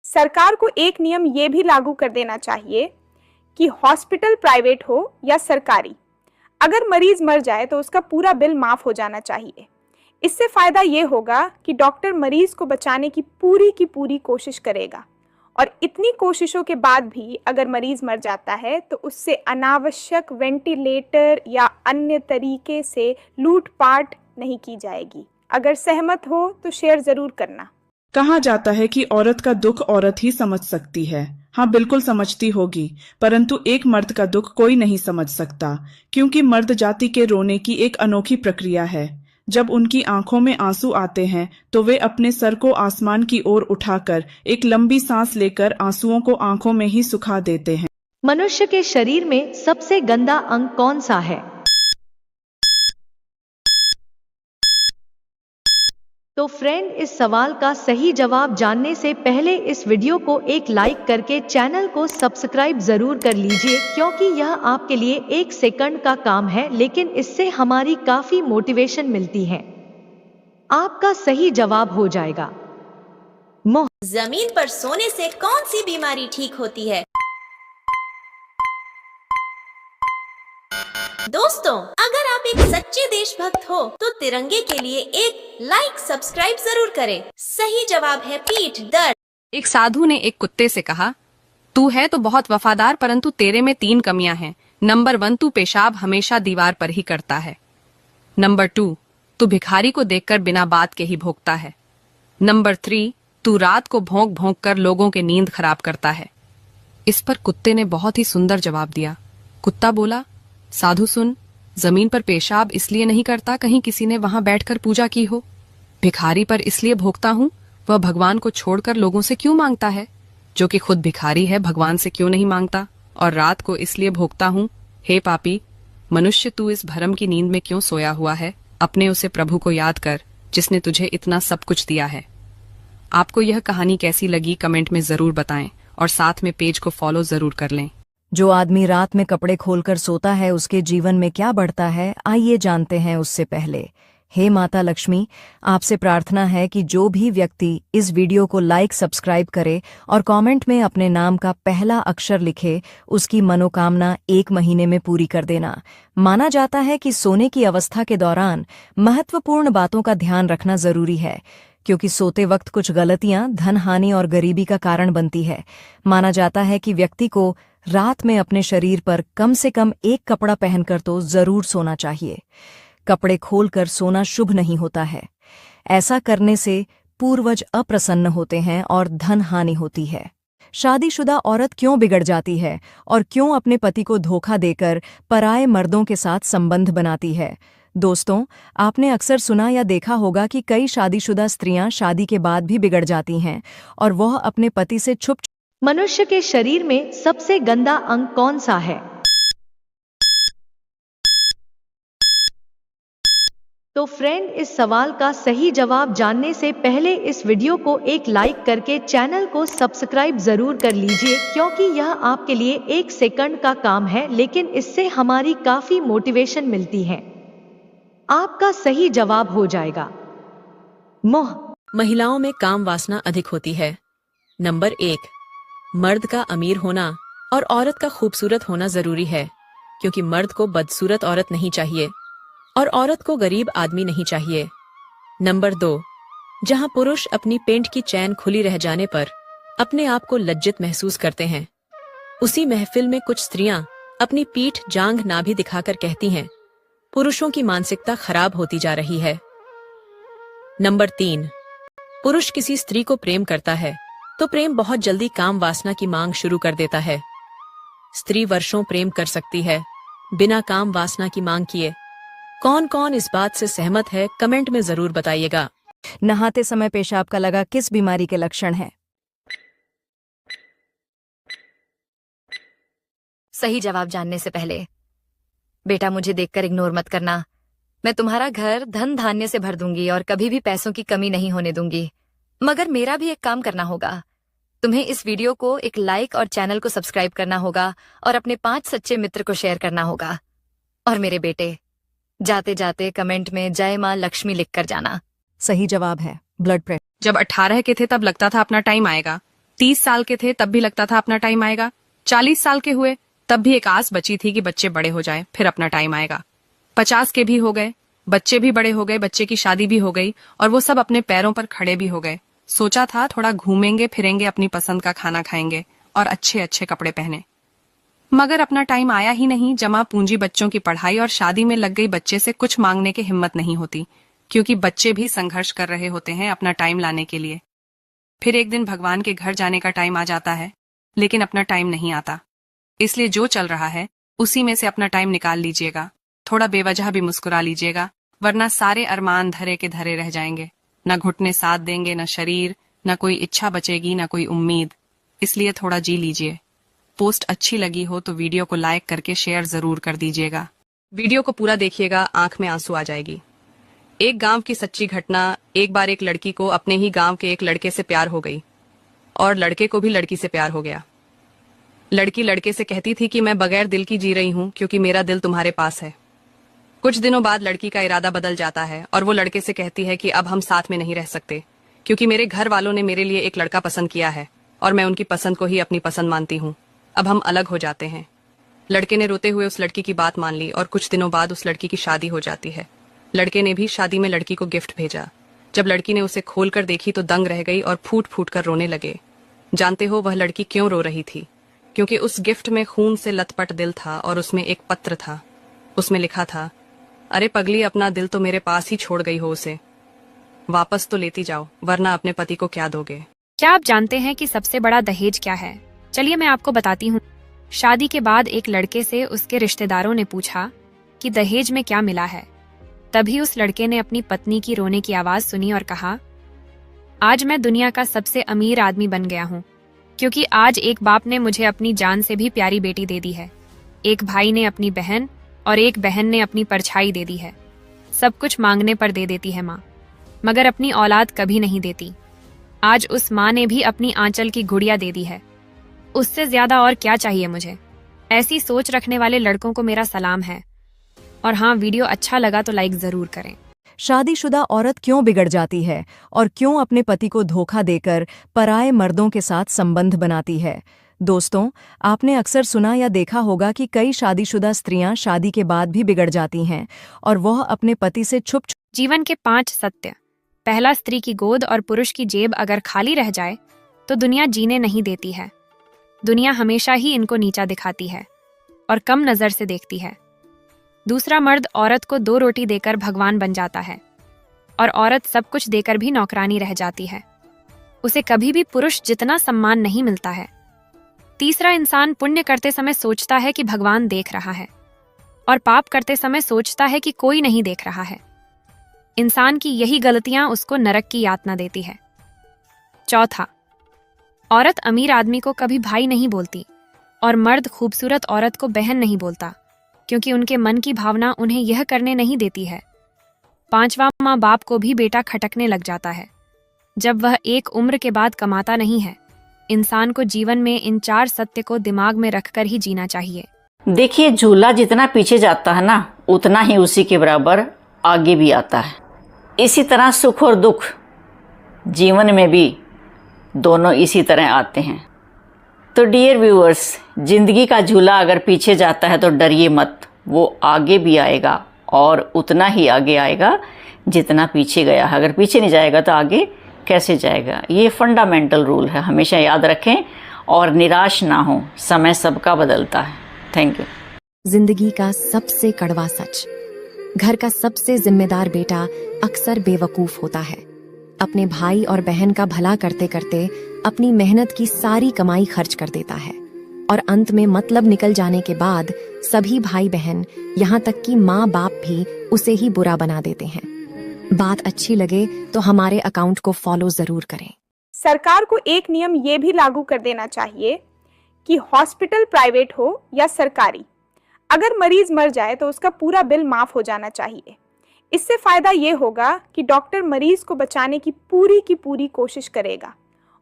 सरकार को एक नियम ये भी लागू कर देना चाहिए कि हॉस्पिटल प्राइवेट हो या सरकारी, अगर मरीज मर जाए तो उसका पूरा बिल माफ हो जाना चाहिए। इससे फायदा ये होगा कि डॉक्टर मरीज को बचाने की पूरी कोशिश करेगा, और इतनी कोशिशों के बाद भी अगर मरीज मर जाता है तो उससे अनावश्यक वेंटिलेटर या अन्य तरीके से लूटपाट नहीं की जाएगी। अगर सहमत हो तो शेयर जरूर करना। कहा जाता है कि औरत का दुख औरत ही समझ सकती है। हाँ, बिल्कुल समझती होगी, परंतु एक मर्द का दुख कोई नहीं समझ सकता, क्योंकि मर्द जाति के रोने की एक अनोखी प्रक्रिया है। जब उनकी आंखों में आंसू आते हैं तो वे अपने सर को आसमान की ओर उठाकर एक लंबी सांस लेकर आंसुओं को आंखों में ही सुखा देते हैं। मनुष्य के शरीर में सबसे गंदा अंग कौन सा है? तो फ्रेंड, इस सवाल का सही जवाब जानने से पहले इस वीडियो को एक लाइक करके चैनल को सब्सक्राइब जरूर कर लीजिए, क्योंकि यह आपके लिए 1 सेकंड का काम है, लेकिन इससे हमारी काफी मोटिवेशन मिलती है। आपका सही जवाब हो जाएगा मोह। जमीन पर सोने से कौन सी बीमारी ठीक होती है? दोस्तों, अगर आप एक सच्चे देशभक्त हो तो तिरंगे के लिए एक लाइक सब्सक्राइब जरूर करें। सही जवाब है पीठ दर्द। एक साधु ने एक कुत्ते से कहा, तू है तो बहुत वफादार, परंतु तेरे में 3 कमियां हैं। नंबर 1, तू पेशाब हमेशा दीवार पर ही करता है। नंबर 2, तू भिखारी को देखकर बिना बात के ही भौंकता है। नंबर 3, तू रात को भौंक भौंक कर लोगों के नींद खराब करता है। इस पर कुत्ते ने बहुत ही सुंदर जवाब दिया। कुत्ता बोला, साधु सुन, जमीन पर पेशाब इसलिए नहीं करता कहीं किसी ने वहां बैठकर पूजा की हो। भिखारी पर इसलिए भोगता हूँ, वह भगवान को छोड़कर लोगों से क्यों मांगता है, जो कि खुद भिखारी है भगवान से क्यों नहीं मांगता। और रात को इसलिए भोगता हूँ, हे पापी मनुष्य, तू इस भरम की नींद में क्यों सोया हुआ है? अपने उसे प्रभु को याद कर जिसने तुझे इतना सब कुछ दिया है। आपको यह कहानी कैसी लगी कमेंट में जरूर बताएं, और साथ में पेज को फॉलो जरूर कर लें। जो आदमी रात में कपड़े खोलकर सोता है उसके जीवन में क्या बढ़ता है, आइए जानते हैं उससे पहले। हे माता लक्ष्मी, आपसे प्रार्थना है कि जो भी व्यक्ति इस वीडियो को लाइक सब्सक्राइब करे और कमेंट में अपने नाम का पहला अक्षर लिखे, उसकी मनोकामना 1 महीने में पूरी कर देना। माना जाता है कि सोने की अवस्था के दौरान महत्वपूर्ण बातों का ध्यान रखना जरूरी है, क्योंकि सोते वक्त कुछ गलतियां धन हानि और गरीबी का कारण बनती है। माना जाता है कि व्यक्ति को रात में अपने शरीर पर कम से कम 1 कपड़ा पहनकर तो जरूर सोना चाहिए। कपड़े खोलकर सोना शुभ नहीं होता है। ऐसा करने से पूर्वज अप्रसन्न होते हैं और धन हानि होती है। शादीशुदा औरत क्यों बिगड़ जाती है और क्यों अपने पति को धोखा देकर पराये मर्दों के साथ संबंध बनाती है? दोस्तों, आपने अक्सर सुना या देखा होगा कि कई शादीशुदा स्त्रियां शादी के बाद भी बिगड़ जाती हैं और वह अपने पति से छुप। मनुष्य के शरीर में सबसे गंदा अंग कौन सा है? तो फ्रेंड, इस सवाल का सही जवाब जानने से पहले इस वीडियो को एक लाइक करके चैनल को सब्सक्राइब जरूर कर लीजिए, क्योंकि यह आपके लिए 1 सेकंड का काम है, लेकिन इससे हमारी काफी मोटिवेशन मिलती है। आपका सही जवाब हो जाएगा मोह। महिलाओं में काम वासना अधिक होती है। नंबर 1, मर्द का अमीर होना और औरत का खूबसूरत होना जरूरी है, क्योंकि मर्द को बदसूरत औरत नहीं चाहिए और औरत को गरीब आदमी नहीं चाहिए। नंबर 2, जहां पुरुष अपनी पेंट की चैन खुली रह जाने पर अपने आप को लज्जित महसूस करते हैं, उसी महफिल में कुछ स्त्रियां अपनी पीठ जांघ नाभि दिखाकर कहती हैं, पुरुषों की मानसिकता खराब होती जा रही है। नंबर 3, पुरुष किसी स्त्री को प्रेम करता है तो प्रेम बहुत जल्दी काम वासना की मांग शुरू कर देता है। स्त्री वर्षों प्रेम कर सकती है बिना काम वासना की मांग किए। कौन कौन इस बात से सहमत है कमेंट में जरूर बताइएगा। नहाते समय पेशाब का लगा किस बीमारी के लक्षण है? सही जवाब जानने से पहले बेटा, मुझे देखकर इग्नोर मत करना। मैं तुम्हारा घर धन धान्य से भर दूंगी और कभी भी पैसों की कमी नहीं होने दूंगी। मगर मेरा भी एक काम करना होगा। तुम्हें इस वीडियो को एक लाइक और चैनल को सब्सक्राइब करना होगा और अपने 5 सच्चे मित्र को शेयर करना होगा। और मेरे बेटे, जाते जाते कमेंट में जय मां लक्ष्मी लिख कर जाना। सही जवाब है ब्लड प्रेशर। जब 18 के थे तब लगता था अपना टाइम आएगा, 30 साल के थे तब भी लगता था अपना टाइम आएगा। 40 साल के हुए तब भी एक आस बची थी कि बच्चे बड़े हो जाएं, फिर अपना टाइम आएगा। 50 के भी हो गए, बच्चे भी बड़े हो गए, बच्चे की शादी भी हो गई और वो सब अपने पैरों पर खड़े भी हो गए। सोचा था थोड़ा घूमेंगे फिरेंगे, अपनी पसंद का खाना खाएंगे और अच्छे अच्छे कपड़े पहने, मगर अपना टाइम आया ही नहीं। जमा पूंजी बच्चों की पढ़ाई और शादी में लग गई, बच्चे से कुछ मांगने की हिम्मत नहीं होती, क्योंकि बच्चे भी संघर्ष कर रहे होते हैं अपना टाइम लाने के लिए। फिर एक दिन भगवान के घर जाने का टाइम आ जाता है, लेकिन अपना टाइम नहीं आता। इसलिए जो चल रहा है उसी में से अपना टाइम निकाल लीजिएगा। थोड़ा बेवजह भी मुस्कुरा लीजिएगा, वरना सारे अरमान धरे के धरे रह जाएंगे। न घुटने साथ देंगे, न शरीर, न कोई इच्छा बचेगी, न कोई उम्मीद। इसलिए थोड़ा जी लीजिए। पोस्ट अच्छी लगी हो तो वीडियो को लाइक करके शेयर जरूर कर दीजिएगा। वीडियो को पूरा देखिएगा, आंख में आंसू आ जाएगी। एक गांव की सच्ची घटना। एक बार एक लड़की को अपने ही गांव के एक लड़के से प्यार हो गई और लड़के को भी लड़की से प्यार हो गया। लड़की लड़के से कहती थी कि मैं बगैर दिल की जी रही हूं, क्योंकि मेरा दिल तुम्हारे पास है। कुछ दिनों बाद लड़की का इरादा बदल जाता है और वो लड़के से कहती है कि अब हम साथ में नहीं रह सकते, क्योंकि मेरे घर वालों ने मेरे लिए एक लड़का पसंद किया है और मैं उनकी पसंद को ही अपनी पसंद मानती हूँ। अब हम अलग हो जाते हैं। लड़के ने रोते हुए उस लड़की की बात मान ली और कुछ दिनों बाद उस लड़की की शादी हो जाती है। लड़के ने भी शादी में लड़की को गिफ्ट भेजा। जब लड़की ने उसे खोलकर देखी तो दंग रह गई और फूट फूट कर रोने लगे। जानते हो वह लड़की क्यों रो रही थी? क्योंकि उस गिफ्ट में खून से लथपथ दिल था और उसमें एक पत्र था। उसमें लिखा था, अरे पगली, अपना दिल तो मेरे पास ही छोड़ गई हो, उसे वापस तो लेती जाओ, वरना अपने पति को क्या दोगे। क्या आप जानते हैं कि सबसे बड़ा दहेज क्या है? चलिए मैं आपको बताती हूँ। शादी के बाद एक लड़के से उसके रिश्तेदारों ने पूछा कि दहेज में क्या मिला है। तभी उस लड़के ने अपनी पत्नी की रोने की आवाज सुनी और कहा, आज मैं दुनिया का सबसे अमीर आदमी बन गया हूँ, क्योंकि आज एक बाप ने मुझे अपनी जान से भी प्यारी बेटी दे दी है, एक भाई ने अपनी बहन और एक बहन ने अपनी परछाई दे दी है। सब कुछ मांगने पर दे देती है माँ, मगर अपनी औलाद कभी नहीं देती। आज उस माँ ने भी अपनी आंचल की गुड़िया दे दी है। उससे ज्यादा और क्या चाहिए मुझे? ऐसी सोच रखने वाले लड़कों को मेरा सलाम है। और हाँ, वीडियो अच्छा लगा तो लाइक जरूर करें। शादीशुदा औरत क्यों बिगड़ जाती है और क्यों अपने पति को धोखा देकर पराये मर्दों के साथ संबंध बनाती है? दोस्तों, आपने अक्सर सुना या देखा होगा कि कई शादीशुदा स्त्रियां शादी के बाद भी बिगड़ जाती हैं और वह अपने पति से छुप जीवन के 5 सत्य। पहला, स्त्री की गोद और पुरुष की जेब अगर खाली रह जाए तो दुनिया जीने नहीं देती है। दुनिया हमेशा ही इनको नीचा दिखाती है और कम नजर से देखती है। दूसरा, मर्द औरत को 2 रोटी देकर भगवान बन जाता है और औरत सब कुछ देकर भी नौकरानी रह जाती है। उसे कभी भी पुरुष जितना सम्मान नहीं मिलता है। तीसरा, इंसान पुण्य करते समय सोचता है कि भगवान देख रहा है और पाप करते समय सोचता है कि कोई नहीं देख रहा है। इंसान की यही गलतियां उसको नरक की यातना देती है। चौथा, औरत अमीर आदमी को कभी भाई नहीं बोलती और मर्द खूबसूरत औरत को बहन नहीं बोलता, क्योंकि उनके मन की भावना उन्हें यह करने नहीं देती है। पांचवा, माँ बाप को भी बेटा खटकने लग जाता है जब वह एक उम्र के बाद कमाता नहीं है। इंसान को जीवन में इन 4 सत्य को दिमाग में रखकर ही जीना चाहिए। देखिए, झूला जितना पीछे जाता है ना, उतना ही उसी के बराबर आगे भी आता है। इसी तरह सुख और दुख जीवन में भी दोनों इसी तरह आते हैं। तो डियर व्यूअर्स, जिंदगी का झूला अगर पीछे जाता है तो डरिए मत, वो आगे भी आएगा और उतना ही आगे आएगा जितना पीछे गया है। अगर पीछे नहीं जाएगा तो आगे कैसे जाएगा? ये फंडामेंटल रूल है, हमेशा याद रखें और निराश ना हो। समय सबका बदलता है। Thank you. जिंदगी का सबसे कड़वा सच, घर का सबसे जिम्मेदार बेटा अक्सर बेवकूफ होता है। अपने भाई और बहन का भला करते करते अपनी मेहनत की सारी कमाई खर्च कर देता है और अंत में मतलब निकल जाने के बाद सभी भाई बहन, यहाँ तक कि माँ बाप भी उसे ही बुरा बना देते हैं। बात अच्छी लगे तो हमारे अकाउंट को फॉलो जरूर करें। सरकार को एक नियम ये भी लागू कर देना चाहिए कि हॉस्पिटल प्राइवेट हो या सरकारी, अगर मरीज मर जाए तो उसका पूरा बिल माफ हो जाना चाहिए। इससे फायदा ये होगा कि डॉक्टर मरीज को बचाने की पूरी कोशिश करेगा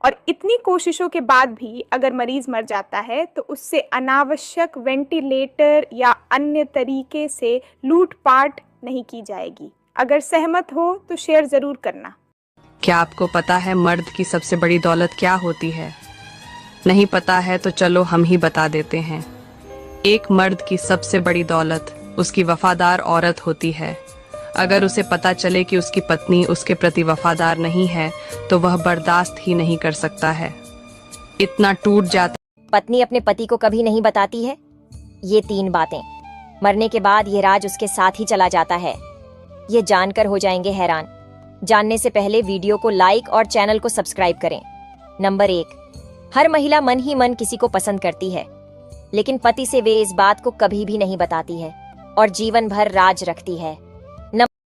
और इतनी कोशिशों के बाद भी अगर मरीज मर जाता है तो उससे अनावश्यक वेंटिलेटर या अन्य तरीके से लूटपाट नहीं की जाएगी। अगर सहमत हो तो शेयर जरूर करना। क्या आपको पता है मर्द की सबसे बड़ी दौलत क्या होती है? नहीं पता है तो चलो हम ही बता देते हैं। एक मर्द की सबसे बड़ी दौलत उसकी वफादार औरत होती है। अगर उसे पता चले कि उसकी पत्नी उसके प्रति वफादार नहीं है तो वह बर्दाश्त ही नहीं कर सकता है, इतना टूट जाता। पत्नी अपने पति को कभी नहीं बताती है ये 3 बातें। मरने के बाद ये राज उसके साथ ही चला जाता है। ये जानकर हो जाएंगे हैरान। जानने से पहले वीडियो को लाइक और चैनल को सब्सक्राइब करें। नंबर 1, हर महिला मन ही मन किसी को पसंद करती है, लेकिन पति से वे इस बात को कभी भी नहीं बताती है और जीवन भर राज रखती है।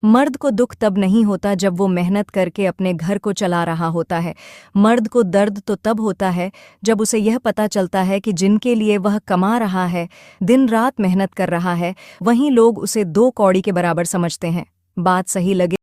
मर्द को दुख तब नहीं होता जब वो मेहनत करके अपने घर को चला रहा होता है। मर्द को दर्द तो तब होता है जब उसे यह पता चलता है कि जिनके लिए वह कमा रहा है, दिन रात मेहनत कर रहा है, वहीं लोग उसे 2 कौड़ी के बराबर समझते हैं। बात सही लगे